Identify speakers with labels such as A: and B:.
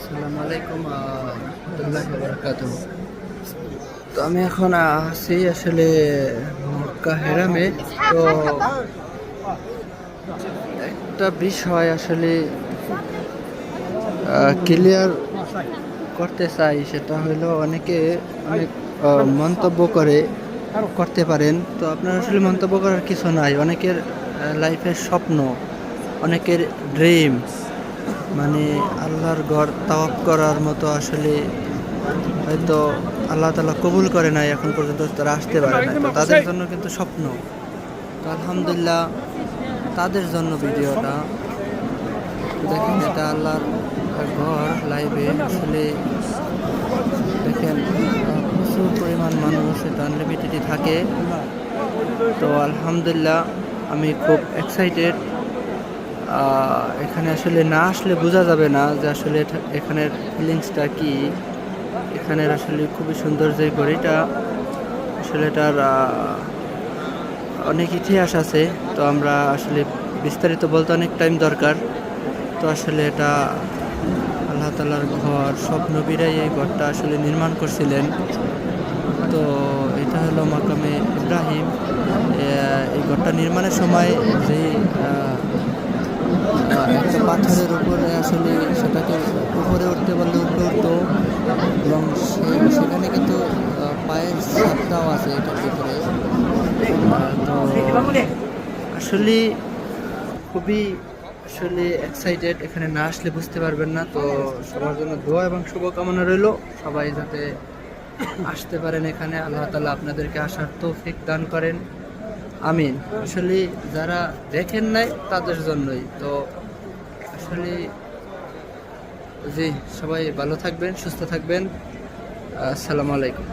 A: আসসালামু আলাইকুম রহমতুল্লাহি ওয়া বারাকাতুহু। তো আমি এখন আছি আসলে মক্কা হেরামে। তো একটা বিষয় আসলে ক্লিয়ার করতে চাই, সেটা হলো অনেকে অনেক মন্তব্য করতে পারেন। তো আপনার আসলে মন্তব্য করার কিছু নাই। অনেকের লাইফের স্বপ্ন, অনেকের ড্রিম, মানে আল্লাহর ঘর তাওয়াফ করার মতো আসলে হয়তো আল্লাহ তাআলা কবুল করে নাই, এখন পর্যন্ত তারা আসতে পারে না। তো তাদের জন্য কিন্তু স্বপ্ন। তো আলহামদুলিল্লাহ, তাদের জন্য ভিডিওটা দেখেন। এটা আল্লাহর ঘর লাইভে আসলে দেখেন, প্রচুর পরিমাণ মানুষ, এটা আনলিমিটেডই থাকে। তো আলহামদুলিল্লাহ, আমি খুব এক্সাইটেড। এখানে আসলে না আসলে বোঝা যাবে না যে আসলে এখানের ফিলিংসটা কি। এখানের আসলে খুবই সুন্দর যে গড়িটা, আসলে এটার অনেক ইতিহাস আছে। তো আমরা আসলে বিস্তারিত বলতে অনেক টাইম দরকার। তো আসলে এটা আল্লাহ তাআলার ঘর, সব নবীরাই এই ঘরটা আসলে নির্মাণ করছিলেন। তো এটা হলো মাকামে ইব্রাহিম। এই ঘরটা নির্মাণের সময় যে একটা পাথরের উপরে আসলে সেটাকে উপরে উঠতে পারলে উপরে উঠতো, এবং সেখানে কিন্তু পায়ের ছাপ দেওয়া আছে এটার ভিতরে। তো আসলে খুবই আসলে এক্সাইটেড। এখানে না আসলে বুঝতে পারবেন না। তো সবার জন্য দোয়া এবং শুভকামনা রইল, সবাই যাতে আসতে পারেন এখানে। আল্লাহ তাআলা আপনাদেরকে আসার তৌফিক দান করেন, আমিন। আসলে যারা দেখেন নাই তাদের জন্যই তো আসলে। জি, সবাই ভালো থাকবেন, সুস্থ থাকবেন। আসসালামু আলাইকুম।